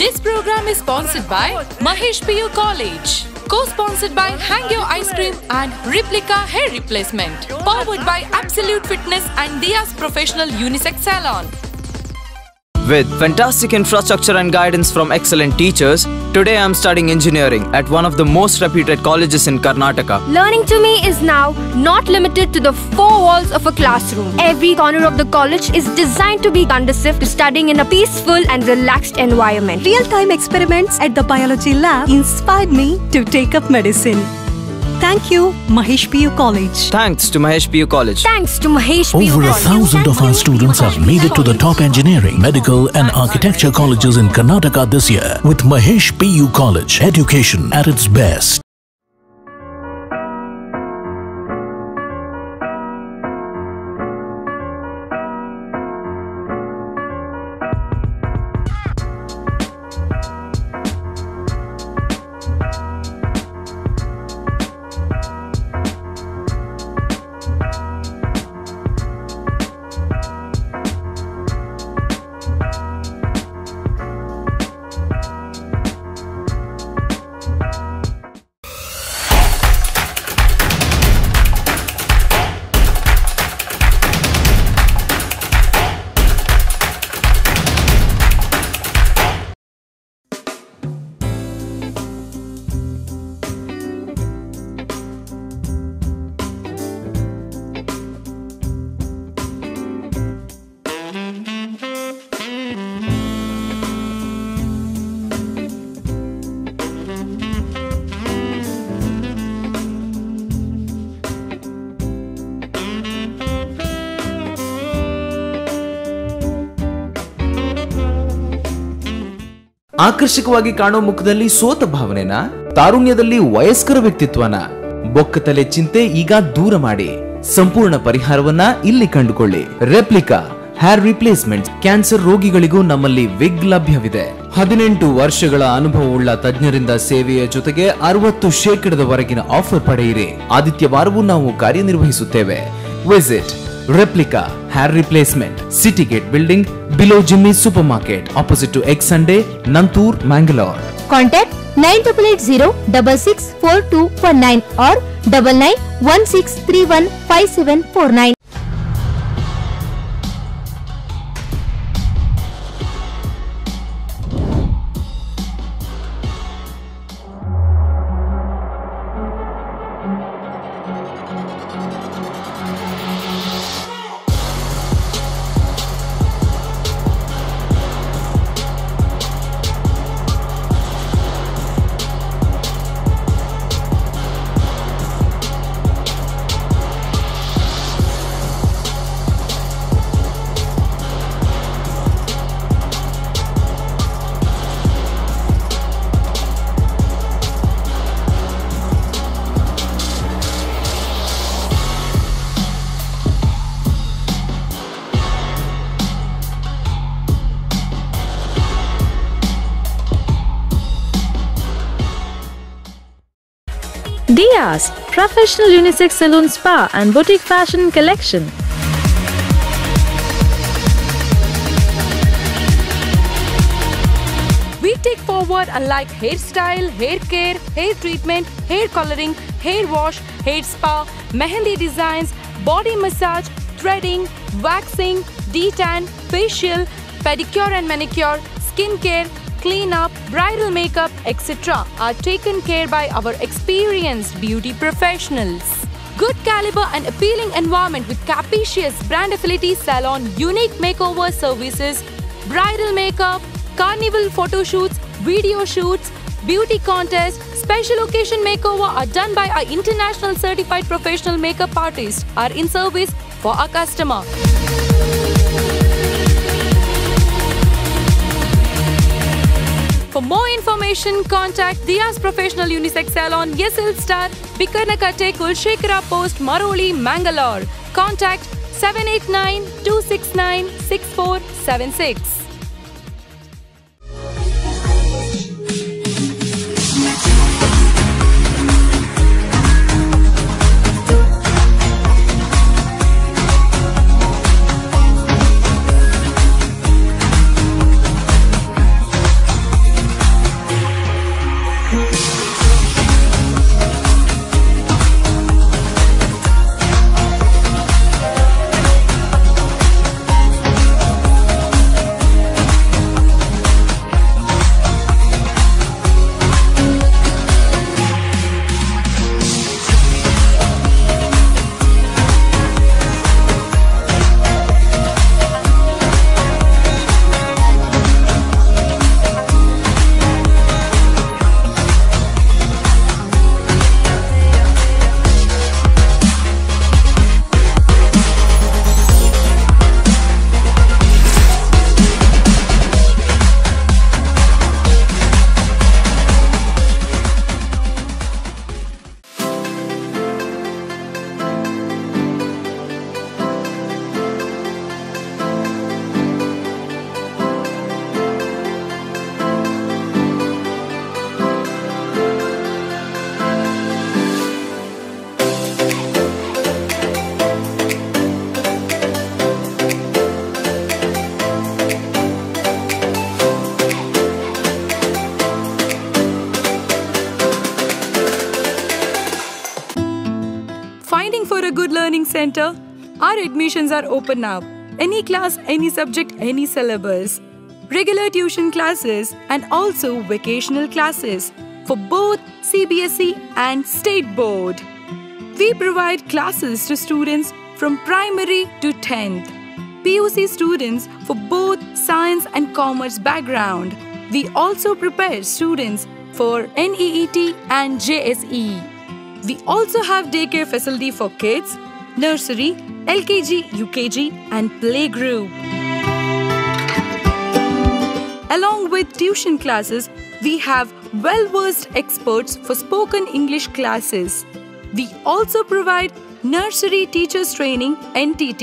This program is sponsored by Mahesh PU College. Co-sponsored by Hang Your Ice Cream and Replica Hair Replacement. Powered by Absolute Fitness and Dia's Professional Unisex Salon. With fantastic infrastructure and guidance from excellent teachers, today I am studying engineering at one of the most reputed colleges in Karnataka. Learning to me is now not limited to the four walls of a classroom. Every corner of the college is designed to be conducive to studying in a peaceful and relaxed environment. Real-time experiments at the biology lab inspired me to take up medicine. Thank you, Mahesh PU College. Thanks to Mahesh PU College. Thanks to Mahesh PU Over College. 1,000 of our students have made it to the top engineering, medical and architecture colleges in Karnataka this year with Mahesh PU College. Education at its best. ಆಕರ್ಷಕವಾಗಿ ಕಾಣೋ ಮುಖದಲ್ಲಿ ಸೋತ ಭಾವನೆನ, ತಾರುಣ್ಯದಲ್ಲಿ ವಯಸ್ಕರ ವ್ಯಕ್ತಿತ್ವನ, ಬೊಕ್ಕತಲೆ ಚಿಂತೆ ಈಗ ದೂರ ಮಾಡಿ ಸಂಪೂರ್ಣ ಪರಿಹಾರವನ್ನ ಇಲ್ಲಿ ಕಂಡುಕೊಳ್ಳಿ. Replica hair replacement. ಕ್ಯಾನ್ಸರ್ ರೋಗಿಗಳಿಗೂ ನಮ್ಮಲ್ಲಿ ವಿಗ್ ಲಭ್ಯವಿದೆ. 18 ವರ್ಷಗಳ ಅನುಭವವುಳ್ಳ ತಜ್ಞರಿಂದ ಸೇವೆಯ ಜೊತೆಗೆ 60% ಆಫರ್ ಪಡೆಯಿರಿ. ಆದಿತ್ಯವಾರವೂ ನಾವು ಕಾರ್ಯನಿರ್ವಹಿಸುತ್ತೇವೆ. Visit Replica Hair Replacement, City Gate Building, below Jimmy Supermarket, opposite to Egg Sunday, Nantur, Mangalore. Contact 9880664249 or 9916315749. Dia's Professional Unisex Salon Spa and Boutique Fashion Collection. We take forward unlike hairstyle, hair care, hair treatment, hair coloring, hair wash, hair spa, mehendi designs, body massage, threading, waxing, detan, facial, pedicure and manicure, skin care, cleanup, bridal makeup, etc. are taken care by our experienced beauty professionals. Good caliber and appealing environment with capacious brand affinity salon, unique makeover services, bridal makeup, carnival photo shoots, video shoots, beauty contests, special occasion makeover are done by our international certified professional makeup artists are in service for our customer. For more information, contact Dia's Professional Unisex Salon, SL Star, Bikarnakatte, Kulshekara Post, Maroli, Mangalore. Contact 789-269-6476. Center. Our admissions are open now. Any class, any subject, any syllabus. Regular tuition classes and also vocational classes for both CBSE and State Board. We provide classes to students from primary to 10th. PUC students for both science and commerce background. We also prepare students for NEET and JSE. We also have daycare facility for kids, nursery, LKG, UKG and playgroup. Along with tuition classes, we have well-versed experts for spoken English classes. We also provide nursery teachers training, NTT,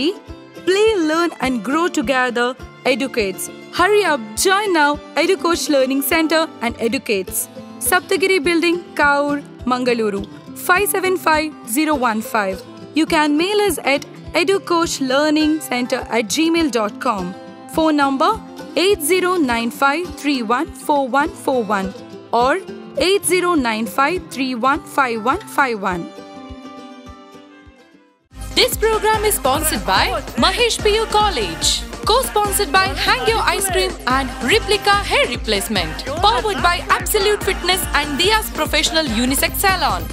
Play, Learn and Grow Together, Educates. Hurry up, join now EduCoach Learning Center and Educates. Saptagiri Building, Kaur, Mangaluru, 575015. You can mail us at educoachlearningcenter@gmail.com. Phone number 8095314141 or 8095315151. This program is sponsored by Mahesh PU College. Co-sponsored by Hang Your Ice Cream and Replica Hair Replacement. Powered by Absolute Fitness and Dia's Professional Unisex Salon.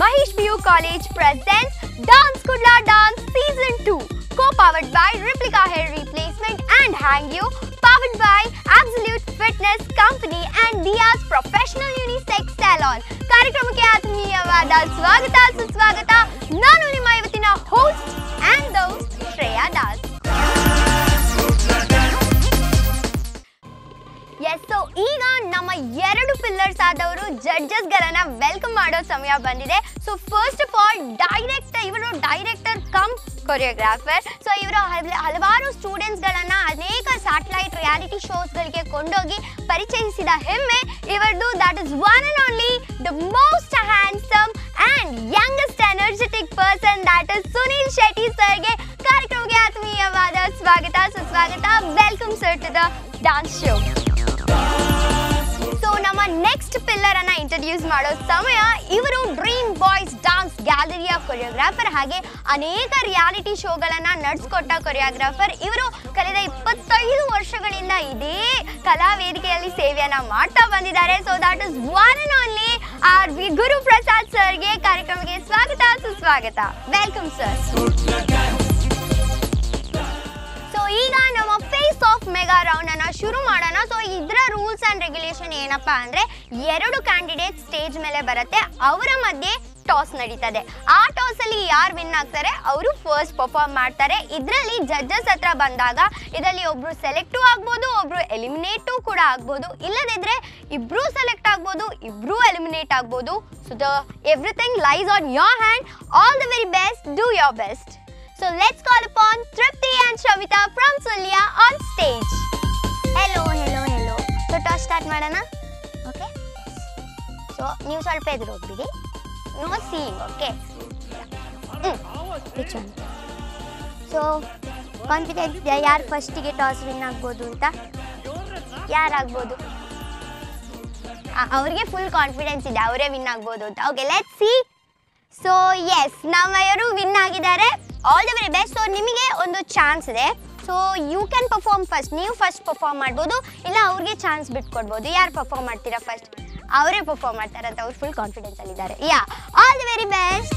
Mahesh PU College presents Dance Kudla Dance Season 2, co-powered by Replica Hair Replacement and Hang You, powered by Absolute Fitness Company and Dia's Professional Unisex Salon. ಕಾರ್ಯಕ್ರಮಕ್ಕೆ ಆತ್ಮೀಯವಾದ ಸ್ವಾಗತ ಸುಸ್ವಾಗತ. ನಾನು ನಿಮ್ಮ ಇವತ್ತಿನ host and the host Shreya Das. Yes, so ಈಗ ನಮ್ಮ ಎರಡು ಪಿಲ್ಲರ್ಸ್ ಆದವರು ಜಡ್ಜಸ್ಗಳನ್ನ ವೆಲ್ಕಮ್ ಮಾಡೋ ಸಮಯ ಬಂದಿದೆ. ಸೊ ಫಸ್ಟ್ ಆಫ್ ಆಲ್ ಇವರು ಡೈರೆಕ್ಟರ್ ಕಮ್ ಕೊರಿಯೋಗ್ರಾಫರ್. ಸೊ ಇವರು ಹಲವಾರು ಸ್ಟೂಡೆಂಟ್ಸ್ಗಳನ್ನು ಅನೇಕ ಸ್ಯಾಟಲೈಟ್ ರಿಯಾಲಿಟಿ ಶೋಸ್ಗಳಿಗೆ ಕೊಂಡೋಗಿ ಪರಿಚಯಿಸಿದ ಹೆಮ್ಮೆ ಇವರದು. That is one and only the most handsome and youngest energetic person, that is Sunil Shetty ಸರ್ಗೆ ಕಾರ್ಯಕ್ರಮಕ್ಕೆ ಆತ್ಮೀಯವಾದ ಸ್ವಾಗತ ಸುಸ್ವಾಗತ. Welcome sir to the dance show. So ನಮ್ಮ ನೆಕ್ಸ್ಟ್ ಪಿಲ್ಲರ್ ಅನ್ನ ಇಂಟ್ರೊಡ್ಯೂಸ್ ಮಾಡೋ ಸಮಯ. ಇವರು ಡ್ರೀಮ್ ಬಾಯ್ಸ್ ಡಾನ್ಸ್ ಗ್ಯಾಲರಿಯ ಕೊರಿಯೋಗ್ರಾಫರ್, ಹಾಗೆ ಅನೇಕ ರಿಯಾಲಿಟಿ ಶೋಗಳನ್ನ ನಡೆಸ್ಕೊಟ್ಟ ಕೊರಿಯೋಗ್ರಾಫರ್. ಇವರು ಕಳೆದ 25 ವರ್ಷಗಳಿಂದ ಇದೇ ಕಲಾ ವೇದಿಕೆಯಲ್ಲಿ ಸೇವೆಯನ್ನ ಮಾಡ್ತಾ ಬಂದಿದ್ದಾರೆ. So that is one and only R V Guru Prasad ಸರ್ಗೆ ಕಾರ್ಯಕ್ರಮಕ್ಕೆ ಸ್ವಾಗತ ಸುಸ್ವಾಗತ. Welcome sir. ಸೊ ಈಗ ನಮ್ಮ ಫೇಸ್ ಆಫ್ ಮೆಗಾ ರೌಂಡ್ ಅನ್ನ ಶುರು ಮಾಡೋಣ. ಸೊ ಇದರ ರೂಲ್ಸ್ ಅಂಡ್ ರೆಗ್ಯುಲೇಷನ್ ಏನಪ್ಪಾ ಅಂದ್ರೆ, 2 ಕ್ಯಾಂಡಿಡೇಟ್ ಸ್ಟೇಜ್ ಮೇಲೆ ಬರುತ್ತೆ, ಅವರ ಮಧ್ಯೆ ಟಾಸ್ ನಡೀತದೆ. ಆ ಟಾಸ್ ಅಲ್ಲಿ ಯಾರು ವಿನ್ ಆಗ್ತಾರೆ ಅವರು ಫಸ್ಟ್ ಪರ್ಫಾರ್ಮ್ ಮಾಡ್ತಾರೆ. ಇದರಲ್ಲಿ ಜಡ್ಜಸ್ ಹತ್ರ ಬಂದಾಗ ಇದರಲ್ಲಿ ಒಬ್ರು ಸೆಲೆಕ್ಟು ಆಗ್ಬೋದು, ಒಬ್ರು ಎಲಿಮಿನೇಟು ಕೂಡ ಆಗ್ಬೋದು, ಇಲ್ಲದಿದ್ರೆ ಇಬ್ರು ಸೆಲೆಕ್ಟ್ ಆಗ್ಬೋದು, ಇಬ್ರು ಎಲಿಮಿನೇಟ್ ಆಗ್ಬೋದು. So everything lies on your hand. All the very best, do your best. So let's call upon Tripti and Shavita from Sulya on stage. Hello. So toss start ಮಾಡೋಣ. Okay? So ನೀವು ಸ್ವಲ್ಪ ಎದುರು ಹೋಗ್ಬಿಡಿ. No seeing, okay? Which one? So confidence ಇದೆ ಯಾರು ಫಸ್ಟಿಗೆ toss win ಆಗ್ಬೋದು ಅಂತ? ಯಾರಾಗ್ಬೋದು? ಅವ್ರಿಗೆ ಫುಲ್ ಕಾನ್ಫಿಡೆನ್ಸ್ ಇದೆ ಅವರೇ ವಿನ್ ಆಗ್ಬೋದು ಅಂತ. Okay, let's see. So yes, ನಮ್ಮವರು ವಿನ್ ಆಗಿದ್ದಾರೆ. All the very best. So ನಿಮಗೆ ಒಂದು ಚಾನ್ಸ್ ಇದೆ. So you can perform first. ನೀವು ಫಸ್ಟ್ ಪರ್ಫಾರ್ಮ್ ಮಾಡ್ಬೋದು, ಇಲ್ಲ ಅವ್ರಿಗೆ ಚಾನ್ಸ್ ಬಿಟ್ಕೊಡ್ಬೋದು. ಯಾರು ಪರ್ಫಾರ್ಮ್ ಮಾಡ್ತೀರಾ ಫಸ್ಟ್? ಅವರೇ ಪರ್ಫಾರ್ಮ್ ಮಾಡ್ತಾರೆ ಅಂತ ಅವ್ರು ಫುಲ್ ಕಾನ್ಫಿಡೆನ್ಸ್ ಅಲ್ಲಿದ್ದಾರೆ. Yeah, all the very best.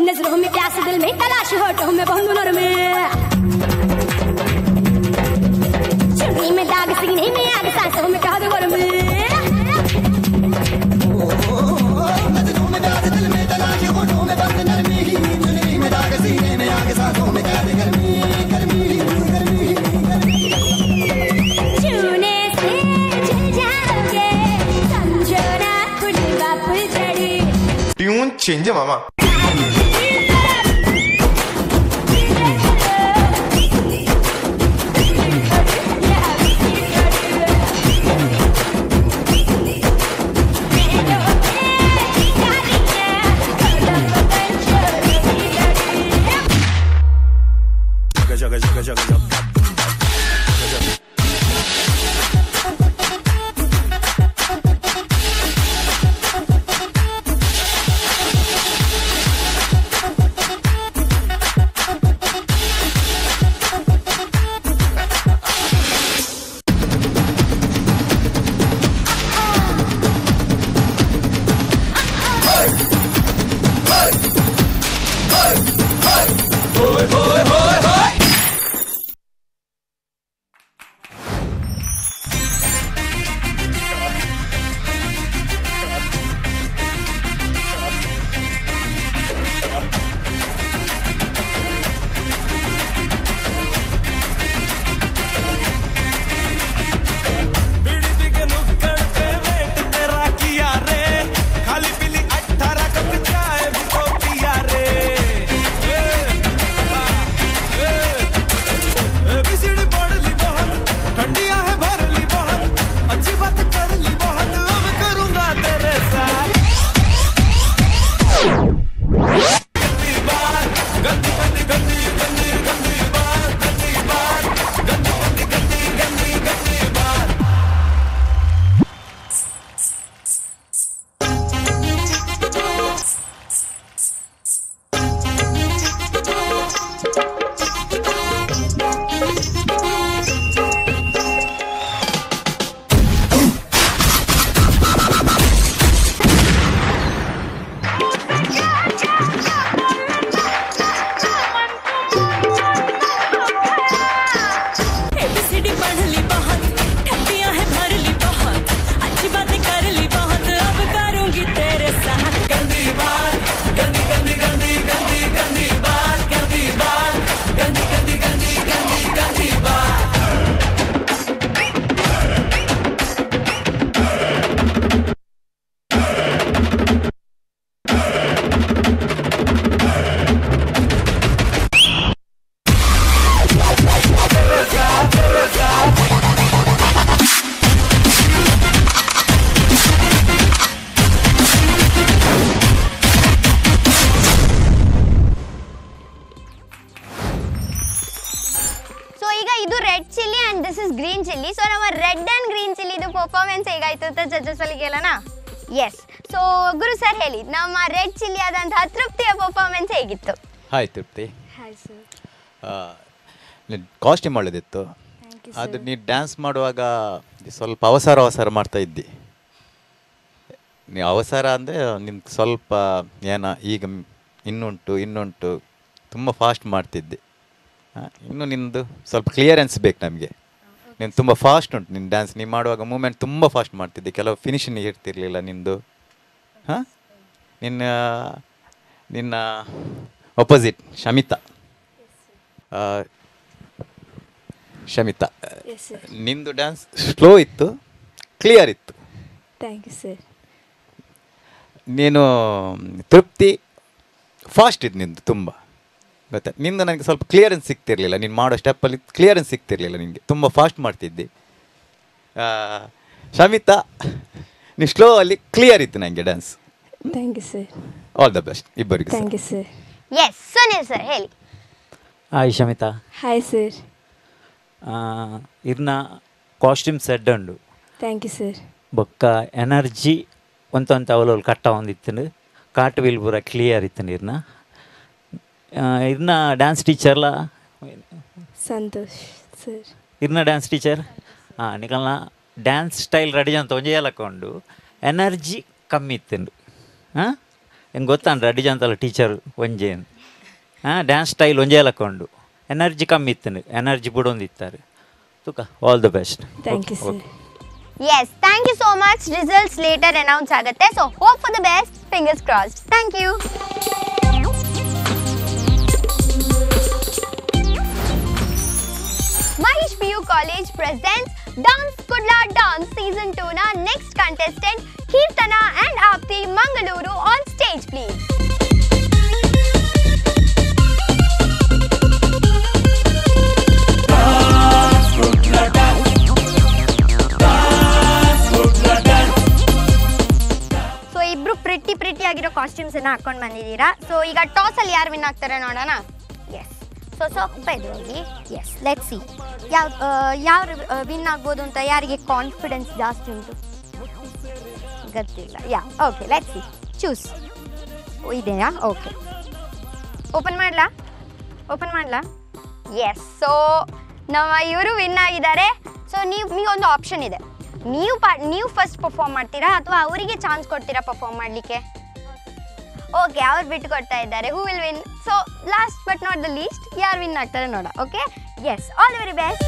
नजरों में प्यास, दिल में तलाश, होठों में बहुनूर में चुन्नी में दाग, सीने में आग, सांसों में कहा गोर में नजरों में प्यास, दिल में तलाश, होठों में बंद नरमी, चुन्नी में दाग, सीने में आग, सांसों में कहा गर्मी गर्मी गर्मी छूने से जल जाओगे, समझो ना फुल बापुल चढ़ी. ट्यून चेंज है मामा. ಈಗ ಇದು red chilli and this is green chilli. So ನಮ್ಮ ರೆಡ್ ಅಂಡ್ ಗ್ರೀನ್ ಚಿಲ್ಲಿದು ಪರ್ಫಾರ್ಮೆನ್ಸ್ ಹೇಗಾಯ್ತು ಅಂತ ಜಡ್ಜಸ್ ಅಲ್ಲಿ ಕೇಳೋಣ. ಎಸ್, ಸೊ ಗುರು ಸರ್ ಹೇಳಿ, ನಮ್ಮ ರೆಡ್ ಚಿಲ್ಲಿ ಆದಂತಹ ತೃಪ್ತಿಯ ಪರ್ಫಾರ್ಮೆನ್ಸ್ ಹೇಗಿತ್ತು? ಹಾಯ್ ತೃಪ್ತಿ. Hi sir. ಕಾಸ್ಟ್ಯೂಮ್ ಒಳ್ಳೆದಿತ್ತು. ಅದು ನೀ ಡ್ಯಾನ್ಸ್ ಮಾಡುವಾಗ ಸ್ವಲ್ಪ ಅವಸರ ಮಾಡ್ತಾ ಇದ್ದಿ. ನೀವು ಅವಸರ ಅಂದರೆ ನಿಮ್ಗೆ ಸ್ವಲ್ಪ ಈಗ ಇನ್ನುಂಟು ತುಂಬ ಫಾಸ್ಟ್ ಮಾಡ್ತಿದ್ದೆ. ಇನ್ನು ನಿಂದು ಸ್ವಲ್ಪ ಕ್ಲಿಯರೆನ್ಸ್ ಬೇಕು ನಮಗೆ. ನೀನು ತುಂಬ ಫಾಸ್ಟ್ ಉಂಟು ನಿನ್ನ ಡ್ಯಾನ್ಸ್. ನೀವು ಮಾಡುವಾಗ ಮೂಮೆಂಟ್ ತುಂಬ ಫಾಸ್ಟ್ ಮಾಡ್ತಿದ್ದೆ, ಕೆಲವು ಫಿನಿಶಿಂಗ್ ಇರ್ತಿರ್ಲಿಲ್ಲ ನಿಂದು. ಹಾಂ, ನಿನ್ನ ಅಪೋಸಿಟ್ ಶಮಿತಾ, ನಿಂದು ಡ್ಯಾನ್ಸ್ ಸ್ಲೋ ಇತ್ತು, ಕ್ಲಿಯರ್ ಇತ್ತು. Thank you sir. ನೀನು ತೃಪ್ತಿ ಫಾಸ್ಟ್ ಇತ್ತು ನಿಂದು ತುಂಬ, ಗೊತ್ತಾ. ನಿಂದು ನನಗೆ ಸ್ವಲ್ಪ ಕ್ಲಿಯರೆನ್ಸ್ ಸಿಗ್ತಿರ್ಲಿಲ್ಲ, ನೀನು ಮಾಡೋ ಸ್ಟೆಪ್ಪಲ್ಲಿ ಕ್ಲಿಯರೆನ್ಸ್ ಸಿಗ್ತಿರ್ಲಿಲ್ಲ ನಿನಗೆ, ತುಂಬ ಫಾಸ್ಟ್ ಮಾಡ್ತಿದ್ದೆ. ಶಮಿತಾ, ನೀನು ಸ್ಲೋ ಅಲ್ಲಿ ಕ್ಲಿಯರ್ ಇತ್ತು ನನಗೆ dance. Thank you sir. All the best ಇಬ್ಬರಿಗೂ. Thank you sir. Yes, Sunil sir ಹೇಳಿ. ಹಾಯ್ ಶಮಿತಾ. Hi sir. ಇರ್ನ ಕಾಸ್ಟ್ಯೂಮ್ ಸೆಡ್ ಉಂಡು. Thank you sir. ಬೊಕ್ಕ ಎನರ್ಜಿ ಒಂತ ಅವಳು ಕಟ್ಟ ಒಂದಿತ್ತು, ಕಾಟು ವೀಲ್ ಪೂರ ಕ್ಲಿಯರ್ ಇತ್ತು ಇರ್ನ. ಇರ್ನ ಡ್ಯಾನ್ಸ್ ಟೀಚರ್ಲ ಸಂತೋಷ್ ಸರ್. ಇರ್ನ ಡ್ಯಾನ್ಸ್ ಟೀಚರ್ ನಿಕಲ್ನ ಡ್ಯಾನ್ಸ್ ಸ್ಟೈಲ್ ರೆಡಿ ಅಂತ ಒಂಜೆ ಹೇಳಕೊಂಡು ಎನರ್ಜಿ ಕಮ್ಮಿ ಇತ್ತು. ಹಾಂ, ಹೆಂಗೆ ಗೊತ್ತಾಂಡ್ರೆ ರೆಡಿ ಅಂತಲ್ಲ ಟೀಚರ್ ಒಂಜೇನು. ಡ್ಯಾನ್ಸ್ ಸ್ಟೈಲ್ ಒಂಜೆ ಹೇಳಕೊಂಡು ಎನರ್ಜಿ ಕಮ್ಮಿ ಇತ್ತು, ಎನರ್ಜಿ ಬಿಡೊಂದಿತ್ತಾರೆ. ತುಕ all the best. Thank you sir. Yes, thank you so much. Results later announce ಆಗುತ್ತೆ. So hope for the best. Fingers crossed. Thank you. Mahesh PU College presents Dance Kudla Dance Season 2 na next contestant Keertana and Aapti Mangaluru on stage please. Pretty ಆಗಿರೋ costumes ಅನ್ನ ಹಾಕೊಂಡು ಬಂದಿದ್ದೀರಾ. So ಈಗ toss ಅಲ್ಲಿ ಯಾರು win ಆಗ್ತಾರೆ ನೋಡೋಣ. S, so ಸ್ವಲ್ಪ ಹೋಗಿ. ಎಸ್, ಲೆಟ್ಸ್ ಸಿ ಯಾರು ವಿನ್ ಆಗ್ಬೋದು ಅಂತ. ಯಾರಿಗೆ ಕಾನ್ಫಿಡೆನ್ಸ್ ಜಾಸ್ತಿ ಉಂಟು ಗೊತ್ತಿಲ್ಲ. Okay, let's C. ಚೂಸ್. ಇದೆಯಾ? ಓಕೆ, ಓಪನ್ ಮಾಡಲಾ? ಎಸ್, ಸೊ ನಮ್ಮ ಇವರು ವಿನ್ ಆಗಿದ್ದಾರೆ. ಸೊ ನಿಮಗೊಂದು ಆಪ್ಷನ್ ಇದೆ. ನೀವು ಫಸ್ಟ್ ಪರ್ಫಾರ್ಮ್ ಮಾಡ್ತೀರಾ ಅಥವಾ ಅವರಿಗೆ ಚಾನ್ಸ್ ಕೊಡ್ತೀರಾ ಪರ್ಫಾರ್ಮ್ ಮಾಡಲಿಕ್ಕೆ? ಓಕೆ, ಅವ್ರು ಬಿಟ್ಟು ಕೊಡ್ತಾ ಇದ್ದಾರೆ. Who will win? So last but not the least, ಯಾರು ವಿನ್ ಆಗ್ತಾರೆ ನೋಡ. Okay, yes, all the very best.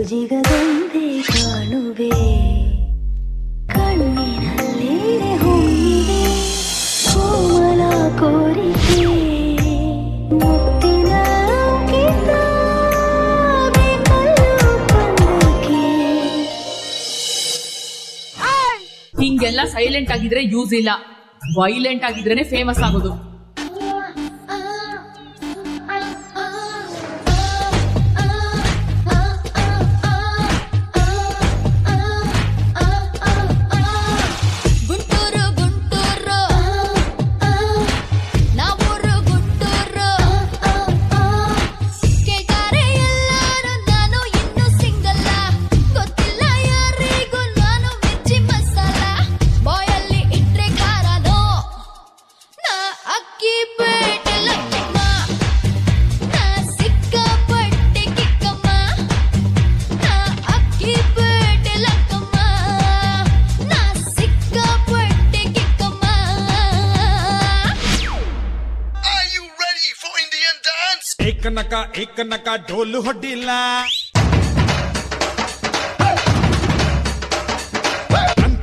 ಸೋಜಿಗದೊಂದೇ ಕಾಣುವೆ ಕಣ್ಣಿನಲ್ಲಿ ಹೊಮ್ಮಿದೆ ಕೋಮಲ ಕೋರಿಕೆ ಮುತ್ತಿನ ಅಂಕಿತ ಬೇಕಲ್ಲು ಪಲ್ಲಕ್ಕಿ. ಹಿಂಗೆಲ್ಲ ಸೈಲೆಂಟ್ ಆಗಿದ್ರೆ ಯೂಸ್ ಇಲ್ಲ, ವೈಲೆಂಟ್ ಆಗಿದ್ರೇನೆ ಫೇಮಸ್ ಆಗೋದು. एक नका ढोल ಹೊಡ್ಡಿಲ್ಲ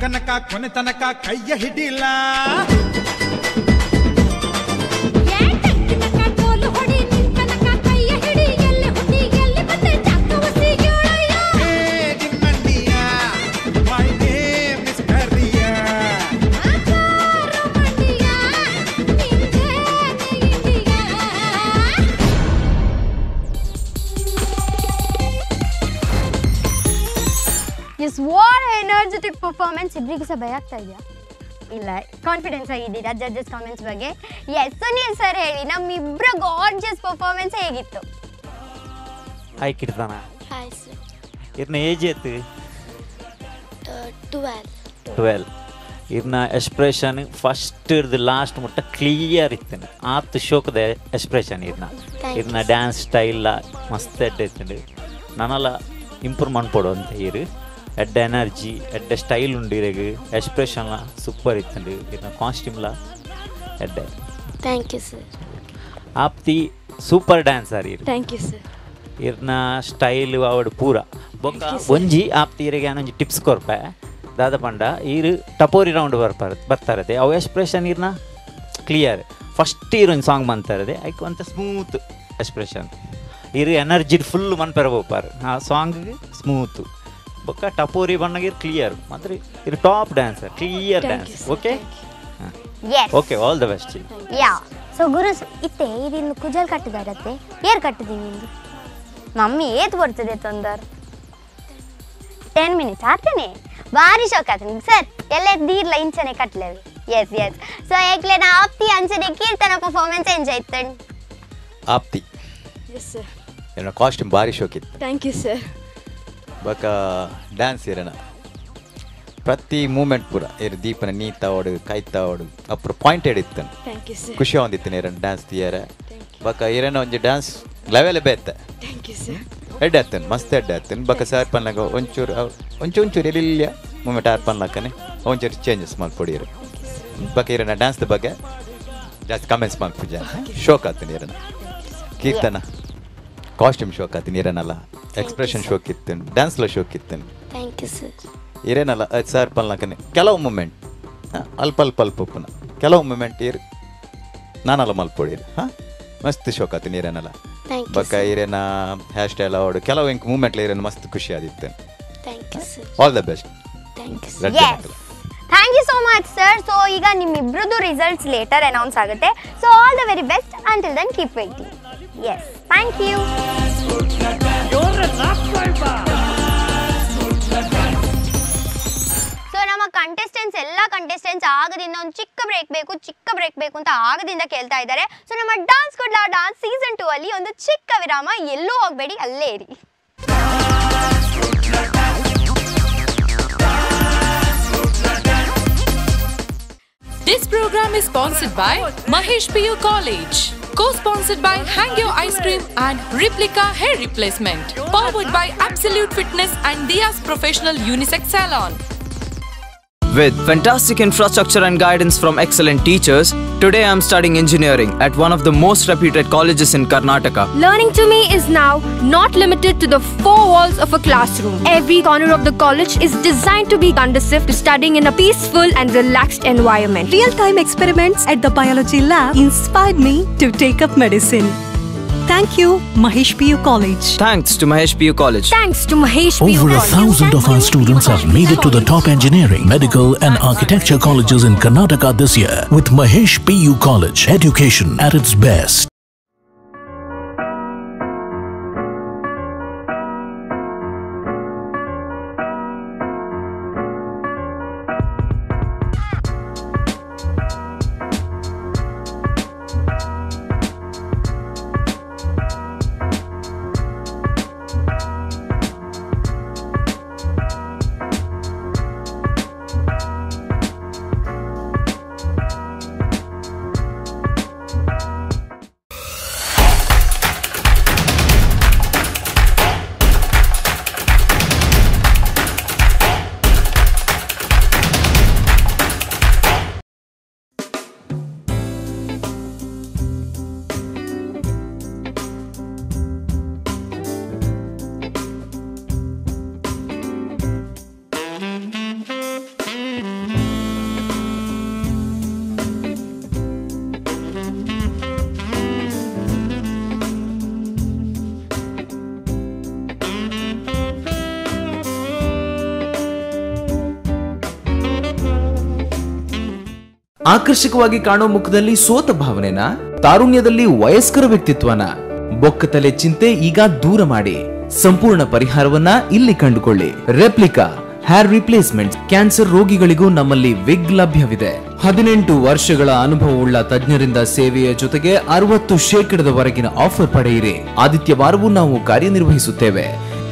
ಕನಕ ಕೊನೆ ತನಕ ಕೈಯ ಹಿಡಿಲ್ಲ ವಾಟ್ ಎನರ್ಜೆಟಿಕ್ ಪರ್ಫಾರ್ಮೆನ್ಸ್. ಇಬ್ಬರಿಗೂ ಸಹ ಭಯ ಆಗ್ತಾ ಇದೆಯಾ? ಇಲ್ಲ, ಕಾನ್ಫಿಡೆನ್ಸ್ ಆಗಿದ್ದೀರಾ ಜಡ್ಜಸ್ ಕಾಮೆಂಟ್ಸ್ ಬಗ್ಗೆ? ಎಸ್. ಸುನೀಲ್ ಸರ್ ಹೇಳಿ, ನಮ್ಮಿಬ್ಬರ ಗಾರ್ಜಿಯಸ್ ಪರ್ಫಾರ್ಮೆನ್ಸ್ ಹೇಗಿತ್ತು? ಹಾಯ್ ಕಿರ್ತಾನ. Hi sir. ಇರ್ನ ಏಜ್ ಐತಿ 12. ಇರ್ನ ಎಕ್ಸ್ಪ್ರೆಷನ್ ಫಸ್ಟ್ ಇರ್ದು ಲಾಸ್ಟ್ ಮುಟ್ಟ ಕ್ಲಿಯರ್ ಇತ್ತೇನೆ ಆತು ಶೋಕದ ಎಕ್ಸ್ಪ್ರೆಷನ್ ಇರ್ನ ಡ್ಯಾನ್ಸ್ ಸ್ಟೈಲ್ ಮಸ್ತ್ ಎಡ್ಡೈತಂಡು ನಾನೆಲ್ಲ ಇಂಪ್ರೂವ್ ಮಾಡ್ಕೊಡು ಅಂತ ಇರು ಎಡ್ಡ ಎನರ್ಜಿ ಎಡ್ಡ ಸ್ಟೈಲ್ ಉಂಡು ಇರಗ ಎಕ್ಸ್ಪ್ರೆಷನ್ಲ ಸೂಪರ್ ಇತ್ತಂಡು ಇರ್ನ ಕಾಸ್ಟ್ಯೂಮ್ಲ ಎಡ್ಡ. Thank you sir. ಆಪ್ತಿ ಸೂಪರ್ ಡ್ಯಾನ್ಸರ್ ಇರು. Thank you sir. ಇರ್ನ ಸ್ಟೈಲ್ ಅವಡು ಪೂರ ಬೊಕ್ಕ ಒಂಜಿ ಆಪ್ತಿ ಇರಿಗೆ ಏನೊಂಜಿ ಟಿಪ್ಸ್ ಕೊರ್ಪೆ ದಾದ ಪಂಡ ಇರು ಟಪೋರಿ ರೌಂಡ್ ಬರ್ತಾರದೆ ಅವು ಎಕ್ಸ್ಪ್ರೆಷನ್ ಇರ್ನ ಕ್ಲಿಯರ್ ಫಸ್ಟ್ ಇರೊಂದು ಸಾಂಗ್ ಬಂತಾರದೆ ಐಕ್ ಅಂತ ಸ್ಮೂತ್ ಎಕ್ಸ್ಪ್ರೆಷನ್ ಇರು ಎನರ್ಜಿ ಫುಲ್ ಮನ್ಪೆರ ಹೋಗ್ಪಾರು ಆ ಸಾಂಗ್ಗೆ ಸ್ಮೂತ್ ಬೊಕ್ಕ ಟಪೋರಿ ಬಣ್ಣಗೆ ಕ್ಲಿಯರ್ ಮಾತ್ರ ಇರು top dancer clear dance. Okay okay, all the best. Yeah so ಗುರು ಇತ್ತೆ ಇದಿನ್ನು ಕುಜಲ್ ಕಟ್ಟಿದಾರತ್ತೆ ಏರ್ ಕಟ್ಟಿದೀನಿ ನಿಂದು ಮಮ್ಮಿ ಏತ್ ಬರ್ತದೆ ತೊಂದರ್ 10 minutes ಆತೇನೆ ಭಾರಿ ಶೋಕ್ ಆತನೆ ಸರ್ ಎಲ್ಲ ದೀರ್ಲ ಇಂಚನೆ ಕಟ್ಲೇವಿ. ಎಸ್ ಎಸ್ ಸೊ ಏಕ್ಲೆ ನಾ ಆಪ್ತಿ ಅಂಚನೆ ಕೀರ್ತನ ಪರ್ಫಾರ್ಮೆನ್ಸ್ ಎಂಜಾಯ್ ಇತ್ತಂಡ್ ಆಪ್ತಿ. Yes sir. ಏನೋ ಕಾಸ್ಟ್ಯೂಮ್ ಭಾರಿ ಶೋಕ್ ಇತ್ತು. Thank you sir. ಬಕ ಡ್ಯಾನ್ಸ್ ಇರೋಣ ಪ್ರತಿ ಮೂಮೆಂಟ್ ಪೂರ ಇರು ದೀಪನ ನೀತ ಓಡು ಕೈತ ಓಡು ಅಪ್ರ ಪಾಯಿಂಟ್ ಹಿಡಿತ್ತನು ಥ್ಯಾಂಕ್ ಯು ಸರ್. ಖುಷಿ ಹೊಂದಿತ್ತು ಇರೋಣ ಡ್ಯಾನ್ಸ್ ತೀಯರ ಬಕ ಇರೋಣ ಒಂಜಿ ಡ್ಯಾನ್ಸ್ ಲೆವೆಲ್ ಬೇತ್ತೆ. Thank you sir. ಎಡ್ಡ ಹತ್ತನು ಮಸ್ತ್ ಎಡ್ಡ ಹತ್ತನು ಬಕ ಸರ್ ಪನ್ಲಾಗ ಒಂಚೂರು ಎಲ್ಲಿಲ್ಲ ಮೂಮೆಂಟ್ ಆರ್ ಪನ್ಲಾಕನೆ ಒಂಚೂರು ಚೇಂಜಸ್ ಮಾಡ್ಕೊಡಿರು ಬಕ ಇರೋಣ ಡ್ಯಾನ್ಸ್ ಬಗ್ಗೆ ಜಾಸ್ತಿ ಕಮೆಂಟ್ಸ್ ಮಾಡ್ಪುಜ ಶೋಕ್ ಆಗ್ತೀನಿ ಇರೋಣ ಕೀರ್ತನ ಕಾಸ್ಟ್ಯೂಮ್ ಶೋಕ್ ಆಗ್ತೀನಿ ಇರೋನಲ್ಲ ಎಕ್ಸ್ಪ್ರೆಷನ್ ಶೋಕ್ ಇತ್ತೇನು ಡ್ಯಾನ್ಸ್ಲ ಶೋಕ್ ಇತ್ತೇನು. Thank you sir. ಇರೇನಲ್ಲ ಅದು ಸರ್ ಪನ್ಲಾಕನೆ ಕೆಲವು ಮೂಮೆಂಟ್ ಅಲ್ಪ ಉಪ್ಪುನ ಕೆಲವು ಮೂಮೆಂಟ್ ಇರು ನಾನಲ್ಲ ಮಲ್ಪೊಡಿರು ಹಾಂ ಮಸ್ತ್ ಶೋಕ್ ಆಗ್ತೀನಿ ಇರೇನಲ್ಲ ಬಕ್ಕ ಇರೇನ ಹೇರ್ ಸ್ಟೈಲ್ ಅವಡು ಕೆಲವು ಇಂಕ್ ಮೂಮೆಂಟ್ಲ ಇರೇನು ಮಸ್ತ್ ಖುಷಿ ಆದಿತ್ತು. All the best. Thank you so much sir. So ಈಗ ನಿಮ್ಮಿಬ್ರದ್ದು ರಿಸಲ್ಟ್ಸ್ ಲೇಟರ್ ಅನೌನ್ಸ್ ಆಗುತ್ತೆ. So all the very best until then keep waiting. Yes thank you. So ನಮ್ಮ ಎಲ್ಲ ಕಂಟೆಸ್ಟೆಂಟ್ಸ್ ಆಗದಿಂದ ಒಂದು ಚಿಕ್ಕ ಬ್ರೇಕ್ ಬೇಕು ಅಂತ ಆಗದಿಂದ ಕೇಳ್ತಾ ಇದ್ದಾರೆ. ಸೊ ನಮ್ಮ ಡಾನ್ಸ್ ಕೊಡ್ಲಾ ಡಾನ್ಸ್ ಸೀಸನ್ 2 ಅಲ್ಲಿ ಒಂದು ಚಿಕ್ಕ ವಿರಾಮ, ಎಲ್ಲೂ ಹೋಗಬೇಡಿ, ಅಲ್ಲೇ ಇರಿ. This program is sponsored by Mahesh PU College. Co-sponsored by Hangyo Ice Cream and Replica Hair Replacement. Powered by Absolute Fitness and Dia's Professional Unisex Salon. With fantastic infrastructure and guidance from excellent teachers, Today I am studying engineering at one of the most reputed colleges in Karnataka. Learning to me is now not limited to the four walls of a classroom. Every corner of the college is designed to be conducive to studying in a peaceful and relaxed environment. Real-time experiments at the biology lab inspired me to take up medicine. Thank you, Mahesh PU College. Thanks to Mahesh PU College. Thanks to Mahesh PU Over College. 1,000 of our students have made it to the top engineering, medical and architecture colleges in Karnataka this year with Mahesh PU College. Education at its best. ಆಕರ್ಷಕವಾಗಿ ಕಾಣೋ ಮುಖದಲ್ಲಿ ಸೋತ ಭಾವನೆನ, ತಾರುಣ್ಯದಲ್ಲಿ ವಯಸ್ಕರ ವ್ಯಕ್ತಿತ್ವನ, ಬೊಕ್ಕತಲೆ ಚಿಂತೆ ಈಗ ದೂರ ಮಾಡಿ ಸಂಪೂರ್ಣ ಪರಿಹಾರವನ್ನ ಇಲ್ಲಿ ಕಂಡುಕೊಳ್ಳಿ. Replica hair replacement. ಕ್ಯಾನ್ಸರ್ ರೋಗಿಗಳಿಗೂ ನಮ್ಮಲ್ಲಿ ವಿಗ್ ಲಭ್ಯವಿದೆ. 18 ವರ್ಷಗಳ ಅನುಭವವುಳ್ಳ ತಜ್ಞರಿಂದ ಸೇವೆಯ ಜೊತೆಗೆ 60% ಆಫರ್ ಪಡೆಯಿರಿ. ಆದಿತ್ಯವಾರವೂ ನಾವು ಕಾರ್ಯನಿರ್ವಹಿಸುತ್ತೇವೆ.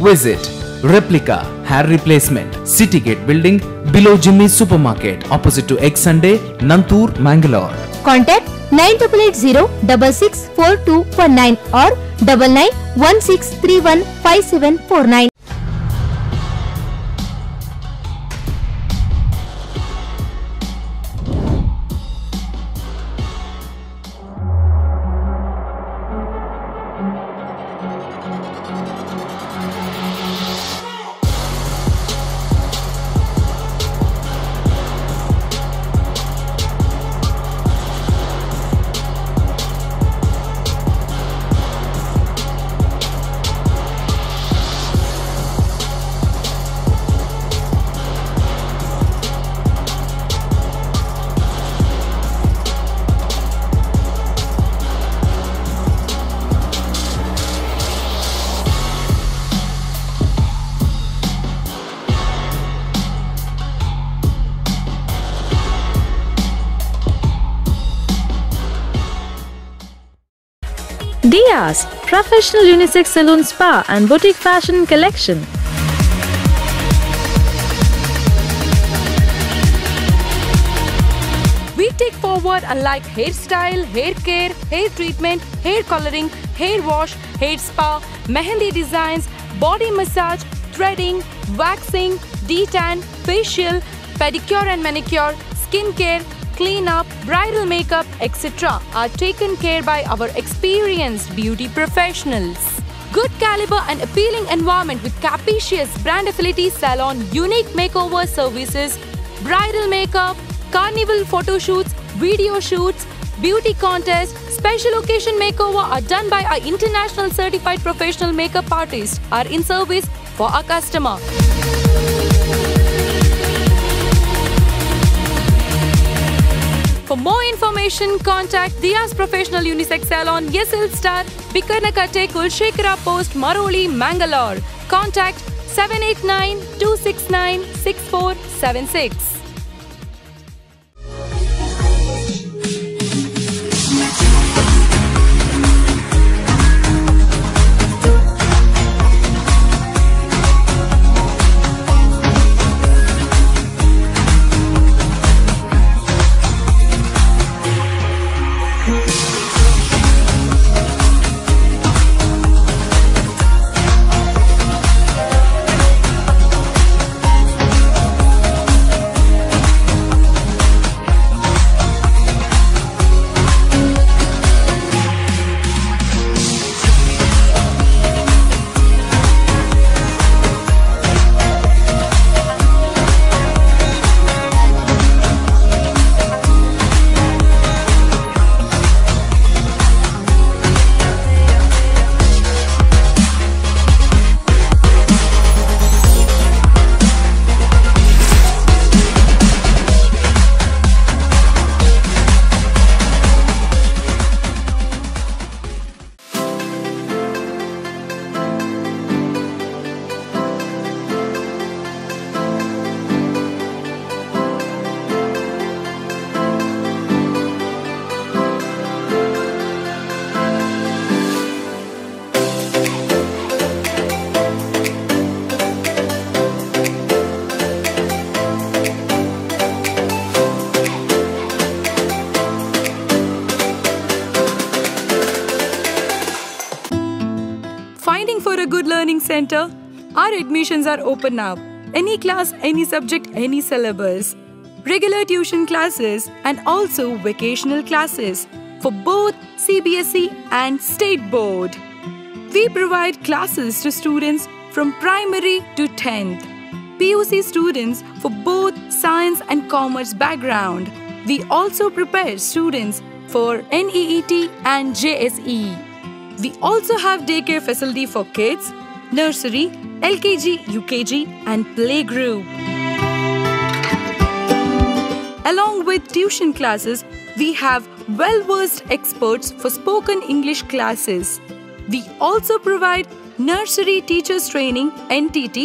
Visit Replica Hair Replacement, City Gate Building, below Jimmy Supermarket, opposite to Egg Sunday, Nantur, Mangalore. Contact 9880664219 or 9916315749. Diaz, professional unisex salon spa and boutique fashion collection. We take forward unlike hairstyle, hair care, hair treatment, hair coloring, hair wash, hair spa, mehendi designs, body massage, threading, waxing, detan, facial, pedicure and manicure, skin care, cleanup, bridal makeup, etc. are taken care by our experienced beauty professionals. Good caliber and appealing environment with capacious brand affinity salon, unique makeover services, bridal makeup, carnival photo shoots, video shoots, beauty contests, special occasion makeover are done by our international certified professional makeup artists are in service for our customer. For more information, contact Diaz Professional Unisex Salon, SL Star, Bikarnakate, Kulshekara Post, Maroli, Mangalore. Contact 789-269-6476. a good learning center? Our admissions are open now. Any class, any subject, any syllabus. Regular tuition classes and also vocational classes for both CBSE and State Board. We provide classes to students from primary to 10th. PUC students for both science and commerce background. We also prepare students for NEET and JSE. We also have daycare facility for kids, nursery, LKG, UKG and playgroup. Along with tuition classes, we have well-versed experts for spoken English classes. We also provide nursery teachers training, NTT,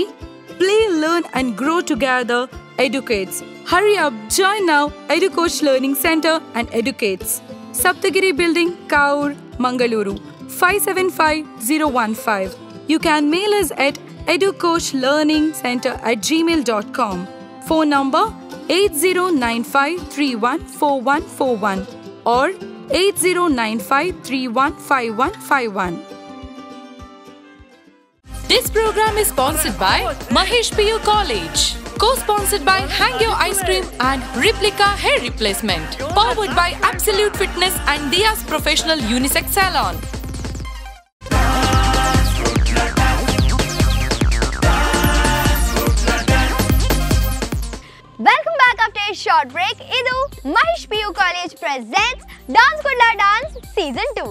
Play, Learn and Grow Together, Educates. Hurry up, join now, EduCoach Learning Center and Educates. Saptagiri Building, Kaur, Mangaluru, 575015. You can mail us at educoachlearningcenter@gmail.com. Phone number 8095314141 or 8095315151. This program is sponsored by Mahesh PU College. Co-sponsored by Hangyo Ice Cream and Replica Hair Replacement. Powered by Absolute Fitness and Dia's Professional Unisex Salon. Welcome back after a short break. Idu Mahesh PU College presents Dance Kudla Dance Season 2.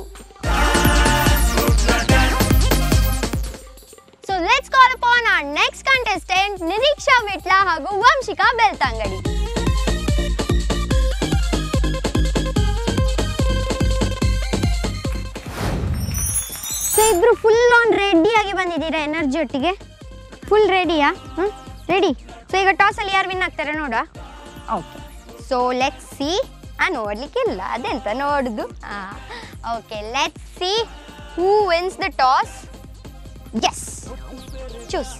So let's call upon our next contestant Niriksha Vitla ಹಾಗೂ Vanshika Belthangady. So ಇಬ್ರು full on ready ಆಗಿ ಬಂದಿದ್ದೀರಾ energy ಒಟ್ಟಿಗೆ? Full ರೆಡಿಯಾ? Ready. So ಈಗ toss ಅಲ್ಲಿ ಯಾರು win ಆಗ್ತಾರೆ ನೋಡುವ. ಓಕೆ. So let's see. ನೋಡ್ಲಿಕ್ಕಿಲ್ಲ, ಅದೆಂತ ನೋಡುದು. Okay, let's see who wins the toss. Yes, choose.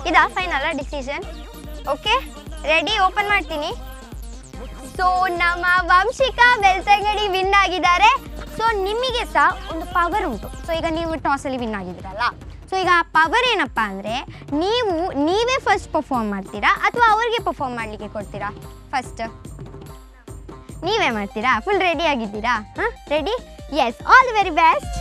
ಇದಾ final decision? Okay, ready, open ಮಾಡ್ತೀನಿ. ಸೊ ನಮ್ಮ ವಂಶಿಕಾ ಬೆಳ್ತಂಗಡಿ ವಿನ್ ಆಗಿದ್ದಾರೆ. ಸೊ ನಿಮಗೆ ಸಹ ಒಂದು ಪವರ್ ಉಂಟು. ಸೊ ಈಗ ನೀವು ಟಾಸಲ್ಲಿ ವಿನ್ ಆಗಿದ್ದೀರಲ್ಲ, ಸೊ ಈಗ ಆ ಪವರ್ ಏನಪ್ಪ ಅಂದರೆ ನೀವೇ ಫಸ್ಟ್ ಪರ್ಫಾರ್ಮ್ ಮಾಡ್ತೀರಾ ಅಥವಾ ಅವ್ರಿಗೆ ಪರ್ಫಾರ್ಮ್ ಮಾಡಲಿಕ್ಕೆ ಕೊಡ್ತೀರಾ? ಫಸ್ಟ್ ನೀವೇ ಮಾಡ್ತೀರಾ? ಫುಲ್ ರೆಡಿ ಆಗಿದ್ದೀರಾ? ಹಾಂ, ready? Yes, all the very best.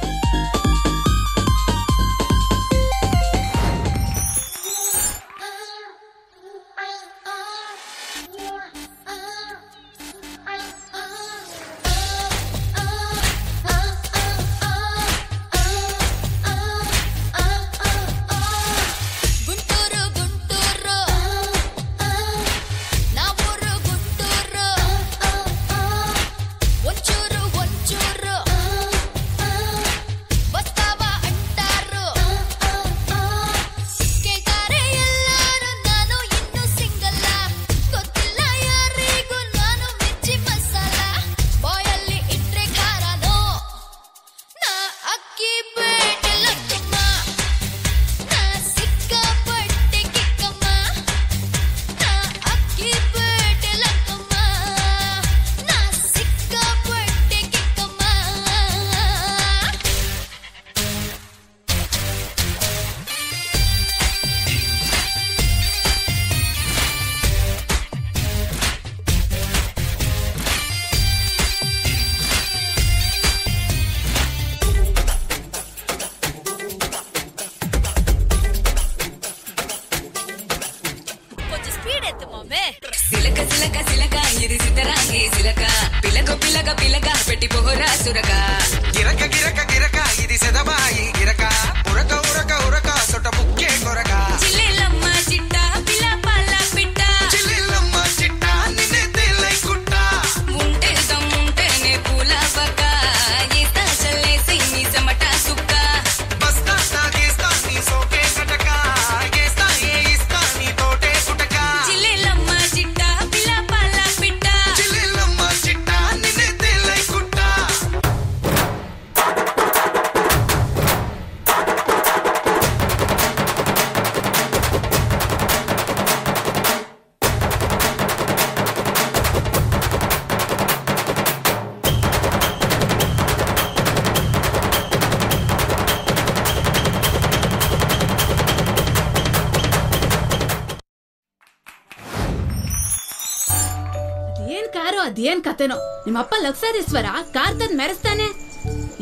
ಅದೇನ್ ಕತೆನೋ ನಿಮ್ಮಪ್ಪ ಲಕ್ಷಾಧೀಶ್ವರ ಕಾರ್ ತಂದ್ ಮೆರೆಸ್ತಾನೆ.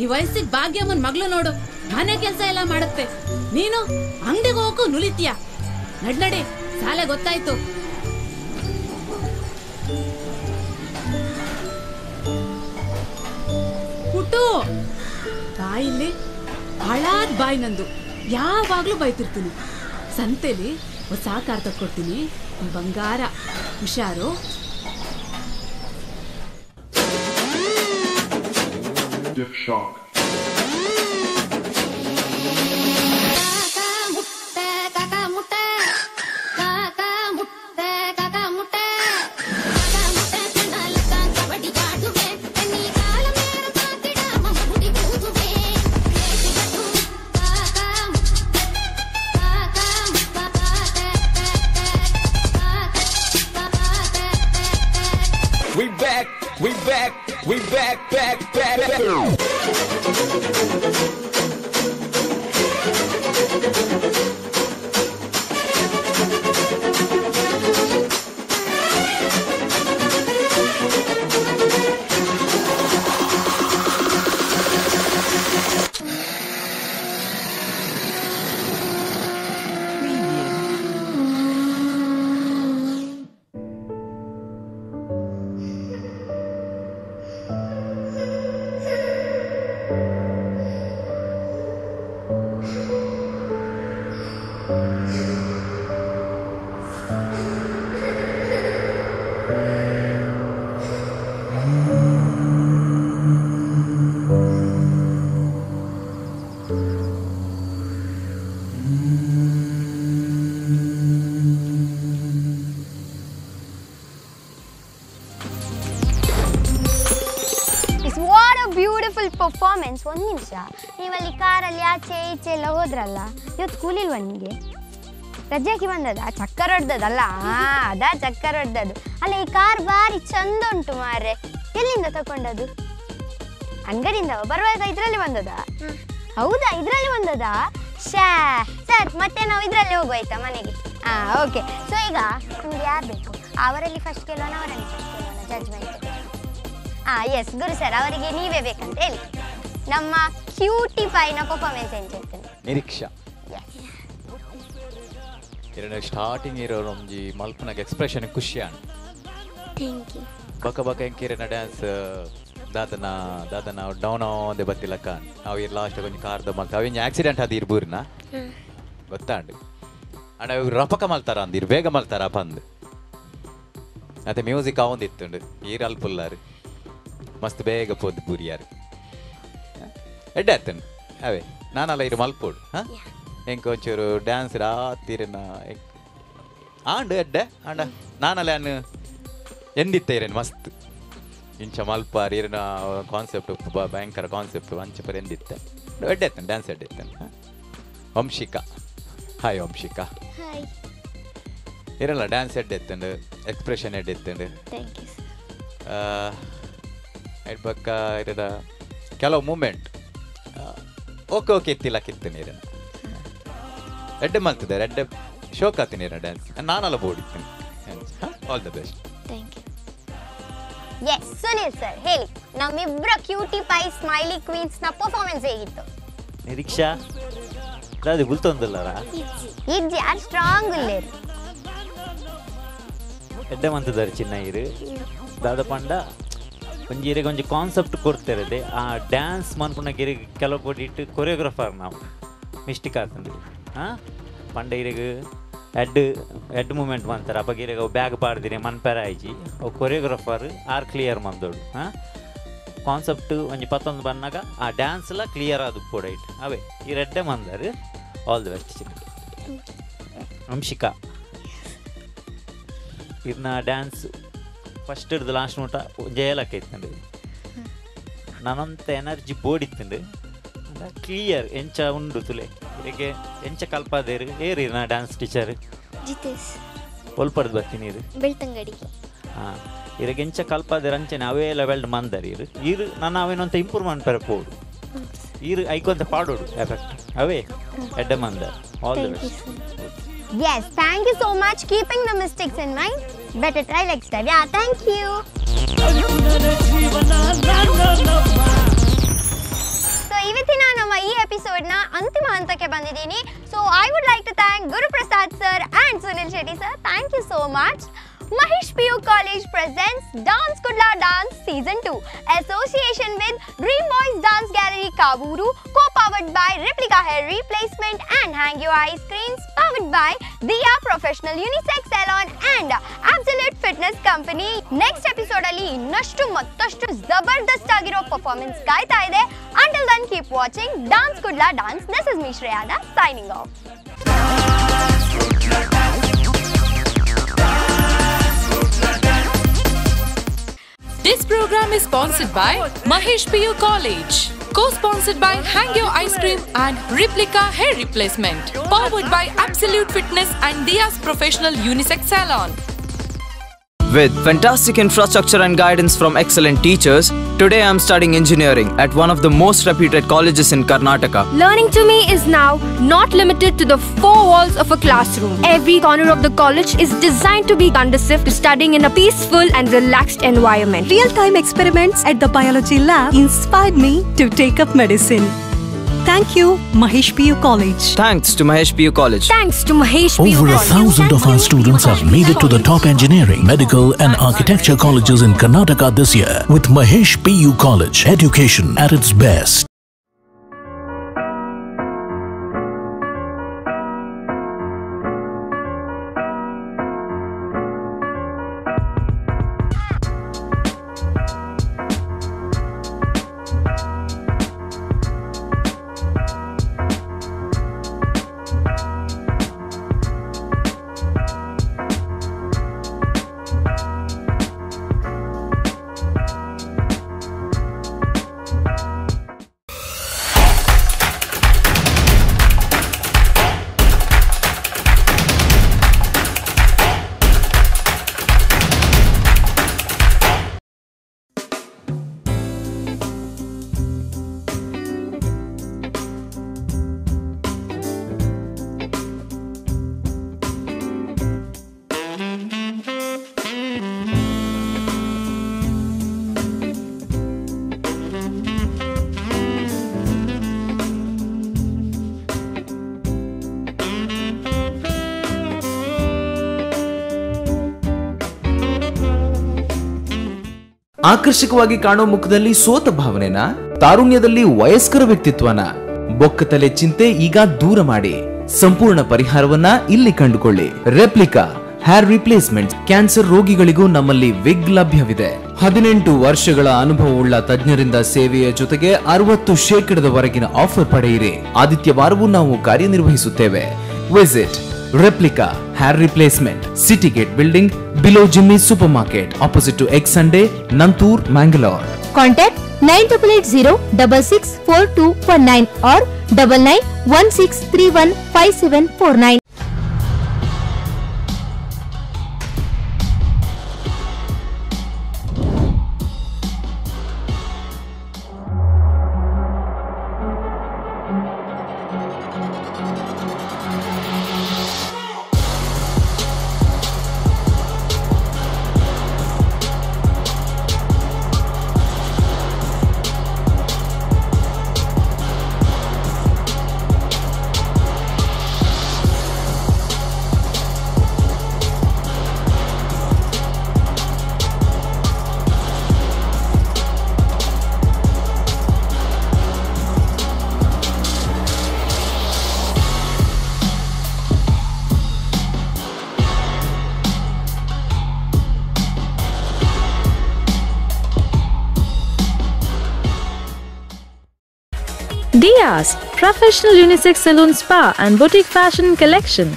ಈ ವಯಸ್ಸಿಗೆ ಭಾಗ್ಯಮ್ಮನ್ ಮಗ್ಳು ನೋಡು ಮನೆ ಕೆಲ್ಸ ಎಲ್ಲ ಮಾಡುತ್ತೆ, ನೀನು ಅಂಗಡಿಗೆ ಹೋಗಕ್ಕೂ ನುಲಿತೀಯ. ನಡಿ ಶಾಲೆ ಗೊತ್ತಾಯ್ತು. ಪುಟ್ಟು ಬಾಯಿಲ್ಲಿ ಹಳಾದ್ ಬಾಯಿ ನಂದು, ಯಾವಾಗ್ಲೂ ಬೈತಿರ್ತೀನಿ. ಸಂತೆಲಿ ಹೊಸ ಕಾರ್ ತಕ್ಕೊಡ್ತೀನಿ, ಬಂಗಾರ, ಹುಷಾರು. We back. ಪರ್ಫಾರ್ಮೆನ್ಸ್. ಒಂದು ನಿಮಿಷ, ನೀವಲ್ಲಿ ಕಾರಲ್ಲಿ ಆಚೆ ಈಚೆ ಎಲ್ಲ ಹೋದ್ರಲ್ಲ, ಇವತ್ತು ಸ್ಕೂಲಿಲ್ವ ನಿಮಗೆ? ರಜೆಗೆ ಬಂದದ? ಚಕ್ಕರ್ ಹೊಡ್ದದಲ್ಲ? ಅದಾ ಚಕ್ಕರ್ ಹೊಡ್ದದು. ಅಲ್ಲ, ಈ ಕಾರ್ ಭಾರಿ ಚಂದ ಉಂಟು ಮಾರ್ರೆ. ಎಲ್ಲಿಂದ ತಗೊಂಡದು? ಅಂಗಡಿಯಿಂದ ಬರುವಾಗ ಇದರಲ್ಲಿ ಬಂದದ? ಹೌದಾ, ಇದರಲ್ಲಿ ಬಂದದ? ಸರ್, ಮತ್ತೆ ನಾವು ಇದರಲ್ಲಿ ಹೋಗುವಾಯ್ತಾ ಮನೆಗೆ? ಓಕೆ. ಸೊ ಈಗ ನಿಮ್ಗೆ ಯಾರು ಬೇಕು? ಅವರಲ್ಲಿ ಫಸ್ಟ್ ಕೆಲವನ, ಅವರಲ್ಲಿ ಫಸ್ಟ್ ಕೆಲವನ ಜಡ್ಜ್ಮೆಂಟ್. ಎಸ್ ಗುರು ಸರ್, ಅವರಿಗೆ ನೀವೇ ಬೇಕಂತ ಹೇಳಿ. ನಮ್ಮ ಕ್ಯೂಟಿ ಪೈನ ಪರ್ಫಾರ್ಮೆನ್ಸ್ ಏನು ಹೇಳ್ತೇನೆ ನಿರೀಕ್ಷಾ. ಸ್ಟಾರ್ಟಿಂಗ್ ಇರೋ ನಮ್ಜಿ ಮಲ್ಪನಾಗ ಎಕ್ಸ್ಪ್ರೆಷನ್ ಖುಷಿ ಆನ್. Thank you. ಬಕ ಎಂಕಿರನ ಡ್ಯಾನ್ಸ್ ದಾದನ ಡೌನ್ ಒಂದೇ ಬತ್ತಿಲ್ಲ ಕಾನ್. ಅವು ಲಾಸ್ಟ್ ಕೊಂಚ ಕಾರ್ದ ಮಲ್ತ ಅವೇನು ಆಕ್ಸಿಡೆಂಟ್ ಅದು ಇರ್ಬೂರಿನ ಗೊತ್ತಾಂಡು. ಅಣ್ಣ ಇವ್ರು ರಪಕ ಮಲ್ತಾರ ಅಂದಿರು, ಬೇಗ ಮಲ್ತಾರ ಪಂದು. ಮತ್ತೆ ಮ್ಯೂಸಿಕ್ ಅವಂದಿತ್ತುಂಡು ಈರಲ್ ಪುಲ್ಲಾರು ಮಸ್ತ್ ಬೇಗ ಪೋದು ಬುರಿಯಾರು ಎಡ್ಡೆ ಆತನು ಅವೇ ನಾನಲ್ಲ ಇರು ಮಲ್ಪೋಡು. ಹೆಂಗೆ ಒಂಚೂರು ಡ್ಯಾನ್ಸ್ ರಾತಿರನ ಆಂಡು ಎಡ್ಡೆ ಆಂಡ ನಾನಲ್ಲ ಅನ್ನು ಎಂದಿತ್ತ ಇರೇನು ಮಸ್ತ್ ಇಂಚ ಮಲ್ಪಾರು ಇರನ ಕಾನ್ಸೆಪ್ಟ್ ಭಯಂಕರ ಕಾನ್ಸೆಪ್ಟ್ ಅಂಚಪರ ಎಂದಿತ್ತೆ ಎಡ್ಡೆ ಆತನು ಡ್ಯಾನ್ಸ್ ಎಡ್ಡೆ ಇತ್ತನು. ವಂಶಿಕಾ, ಹಾಯ್ ವಂಶಿಕಾ. ಇರಲ್ಲ ಡ್ಯಾನ್ಸ್ ಎಡ್ಡೆ ಎತ್ತಂಡು, ಎಕ್ಸ್ಪ್ರೆಷನ್ ಎಡ್ಡೆ ಎತ್ತಂಡು. ಎಡ್ಬಕ್ಕ ಇರದ ಕೆಲವು ಮೂಮೆಂಟ್ ಓಕೆ ಎತ್ತಿಲ್ಲ ಕಿತ್ತೇನೆ ಇರ ಎಡ್ಡೆ ಮಲ್ತಿದ್ದಾರೆ, ಎಡ್ಡೆ ಶೋಕ್ ಆತೀನಿ ಇರ ಡ್ಯಾನ್ಸ್. ನಾನೆಲ್ಲ ಬೋಡಿತೀನಿ. All the best. Yes Sunil sir ಹೇಳಿ, ನಮ್ಮಿಬ್ಬರ ಕ್ಯೂಟಿ ಪೈ ಸ್ಮೈಲಿ ಕ್ವೀನ್ಸ್ ನ ಪರ್ಫಾರ್ಮೆನ್ಸ್ ಹೇಗಿತ್ತು? ನಿರೀಕ್ಷಾ ಅದು ಗುಲ್ತೊಂದಲ್ಲರ ಇಜ್ಜಿ ಯಾರು ಸ್ಟ್ರಾಂಗ್ ಇಲ್ಲೇರು ಎಡ್ಡೆ ಮಂತದಾರೆ ಚಿನ್ನ ಇರು ದಾದ ಪಂಡ ಒಂಜಿರಿಗೆ ಒಂಜಿ ಕಾನ್ಸೆಪ್ಟ್ ಕೊಡ್ತಿರದೆ ಆ ಡ್ಯಾನ್ಸ್ ಮನ್ಪುನ ಗಿರಿಗೆ ಕೆಲವು ಕೊಟ್ಟಿಟ್ಟು ಕೊರಿಯೋಗ್ರಾಫರ್ ನಾವು ಮಿಸ್ಟೇಕ್ ಆಗ್ತದೆ. ಪಂಡ ಇರಿಗೆ ಎಡ್ ಮೂಮೆಂಟ್ ಮಾಡ್ತಾರೆ ಅಪ್ಪ ಗಿರಿಗೆ ಅವು ಬ್ಯಾಗ್ ಪಾಡ್ದಿರಿ ಮನ್ಪೇರ ಆಯ್ಜಿ ಅವು ಕೊರಿಯೋಗ್ರಾಫರ್ ಆರ್ ಕ್ಲಿಯರ್ ಮಂದೋಡು. ಕಾನ್ಸೆಪ್ಟ್ ಒಂಜಿ ಪತ್ತೊಂದು ಬಂದಾಗ ಆ ಡ್ಯಾನ್ಸ್ ಎಲ್ಲ ಕ್ಲಿಯರ್ ಆದ ಕೂಡ ಇಟ್ಟು ಅವೇ ಈ ರೆಡ್ಡೆ ಮಂದಾರು. ಆಲ್ ದಿ ಬೆಸ್ಟ್ ಚಿನ್ನ. ವಂಶಿಕಾ ಇರ್ನ ಡ್ಯಾನ್ಸ್ ಫಸ್ಟ್ ಹಿಡ್ದು ಲಾಸ್ಟ್ ನೋಟ ಜಯಲಕ್ಕ ಇತ್ತಂಡು ನಾನೊಂತ ಎನರ್ಜಿ ಬೋಡಿತ್ತಂಡು ಕ್ಲಿಯರ್ ಎಂಚ ಉಂಡು ತುಲೆ ಇದಕ್ಕೆ ಎಂಚ ಕಲ್ಪಾದೇರು ಏರಿ ನಾ ಡ್ಯಾನ್ಸ್ ಟೀಚರ್ ಜಿತೇಶ್ ಒಲ್ಪಡ್ದು ಬರ್ತೀನಿ ಇದು ಬೆಳ್ತಂಗಡಿ. ಇದಕ್ಕೆ ಎಂಚ ಕಲ್ಪಾದೇರು ಅಂಚೆನೆ ಅವೇ ಲೆವೆಲ್ಡ್ ಮಂದರಿ ಇರು ನಾನು ಅವೇನಂತ ಇಂಪ್ರೂವ್ ಮಾಡ್ತಾರೆ ಪೋಡು ಇರು ಐಕೊಂತ ಪಾಡೋಡು ಎಫೆಕ್ಟ್ ಅವೇ ಎಡ್ಡೆ ಮಂದ. All the best. Yes, thank you so much keeping the mistakes in mind. better try next time. Yeah, thank you. So ಇವತ್ತಿನ ನಮ್ಮ ಈ ಎಪಿಸೋಡ್ ನ ಅಂತಿಮ ಹಂತಕ್ಕೆ ಬಂದಿದ್ದೀನಿ. So I would like to thank Guru Prasad sir and Sunil Shetty sir. Thank you so much. Mahesh PU College presents Dance Kudla Dance Season 2, association with Dream Boys Dance Gallery Kavuru, co-powered by Replica Hair Replacement and Hang Your Ice Creams, powered by Diya Professional Unisex Salon and Absolute Fitness Company. Next episode ಅಲ್ಲಿ ಇನ್ನಷ್ಟು ಮತ್ತಷ್ಟು ಜಬರ್ದಸ್ತ್ ಆಗಿರೋ performance ಕಾಯ್ತಾ ಇದೆ. Until then, keep watching Dance Kudla Dance. This is me Shreyada signing off. This program is sponsored by Mahesh PU College. Co-sponsored by Hang Your Ice Cream and Replica Hair Replacement. Powered by Absolute Fitness and Diya's Professional Unisex Salon. With fantastic infrastructure and guidance from excellent teachers, today I am studying engineering at one of the most reputed colleges in Karnataka. Learning to me is now not limited to the four walls of a classroom. Every corner of the college is designed to be conducive to studying in a peaceful and relaxed environment. Real-time experiments at the biology lab inspired me to take up medicine. Thank you, Mahesh PU College. Thanks to Mahesh PU College. Thanks to Mahesh PU Over College. 1,000 of our students have made it to the top engineering, medical and architecture colleges in Karnataka this year with Mahesh PU College. Education at its best. ಆಕರ್ಷಕವಾಗಿ ಕಾಣೋ ಮುಖದಲ್ಲಿ ಸೋತ ಭಾವನೆನ, ತಾರುಣ್ಯದಲ್ಲಿ ವಯಸ್ಕರ ವ್ಯಕ್ತಿತ್ವನ, ಬೊಕ್ಕತಲೆ ಚಿಂತೆ ಈಗ ದೂರ ಮಾಡಿ ಸಂಪೂರ್ಣ ಪರಿಹಾರವನ್ನ ಇಲ್ಲಿ ಕಂಡುಕೊಳ್ಳಿ. Replica hair replacement. ಕ್ಯಾನ್ಸರ್ ರೋಗಿಗಳಿಗೂ ನಮ್ಮಲ್ಲಿ ವಿಗ್ ಲಭ್ಯವಿದೆ. 18 ವರ್ಷಗಳ ಅನುಭವವುಳ್ಳ ತಜ್ಞರಿಂದ ಸೇವೆಯ ಜೊತೆಗೆ 60% ಆಫರ್ ಪಡೆಯಿರಿ. ಆದಿತ್ಯವಾರವೂ ನಾವು ಕಾರ್ಯನಿರ್ವಹಿಸುತ್ತೇವೆ. Visit Replica Hair Replacement, City Gate Building, below Jimmy Supermarket, opposite to Egg Sunday, Nantur, Mangalore. Contact 9880664219 or 9916315749. Diya's Professional Unisex Salon Spa and Boutique Fashion Collection.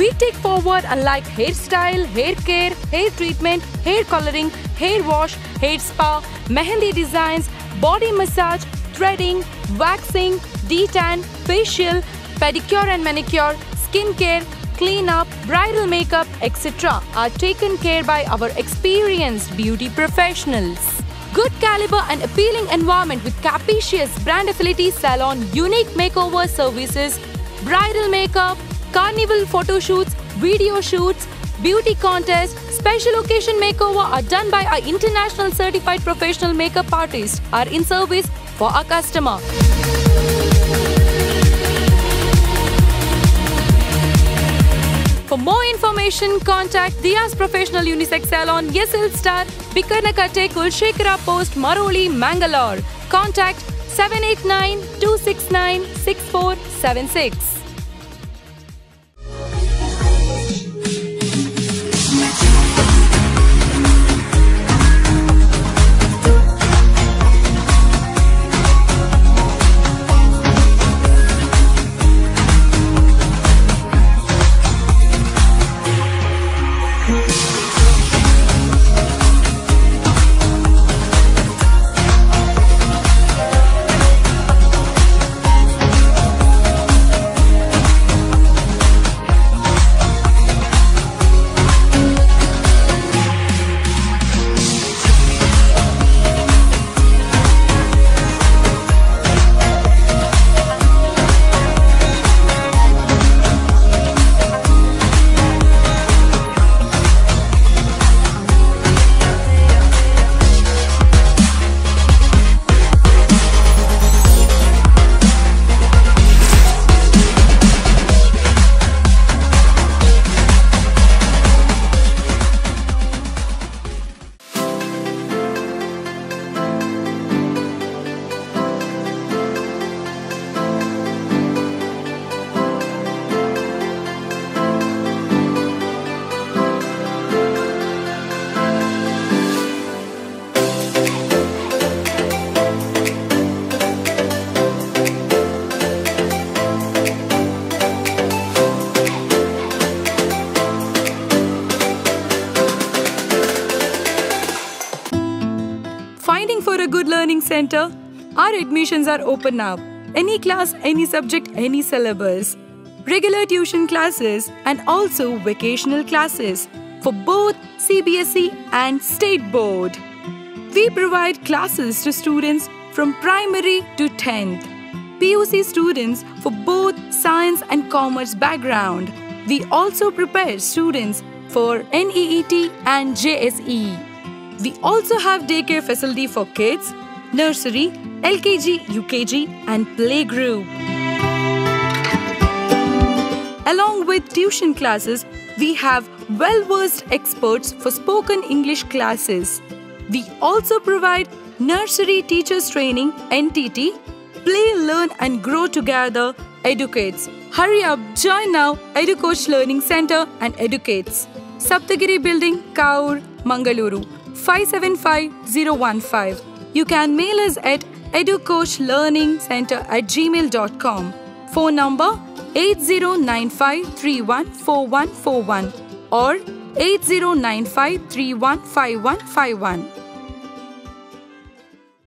We take forward unlike hairstyle, hair care, hair treatment, hair coloring, hair wash, hair spa, mehendi designs, body massage, threading, waxing, detan, facial, pedicure and manicure, skin care, cleanup, bridal makeup, etc. are taken care by our experienced beauty professionals. Good caliber and appealing environment with capacious brand affinity salon, unique makeover services, bridal makeup, carnival photo shoots, video shoots, beauty contests, special occasion makeover are done by our international certified professional makeup artists are in service for our customer. For more information, contact Diya's Professional Unisex Salon, Yesel Star, Bikarnakatte, Kulshekara Post, Maroli, Mangalore. Contact 789-269-6476. For a good learning center, our admissions are open now. Any class, any subject, any syllabus. Regular tuition classes and also vocational classes for both CBSE and State Board. We provide classes to students from primary to 10th. PUC students for both science and commerce background. We also prepare students for NEET and JSE. We also have daycare facility for kids, nursery, LKG, UKG and playgroup. Along with tuition classes, we have well-versed experts for spoken English classes. We also provide nursery teachers training, NTT, Play, Learn and Grow Together, Educates. Hurry up, join now, EduCoach Learning Center and Educates. Saptagiri Building, Kaur, Mangaluru. 575015. You can mail us at educoachlearningcenter@gmail.com. Phone number 8095314141 or 8095315151.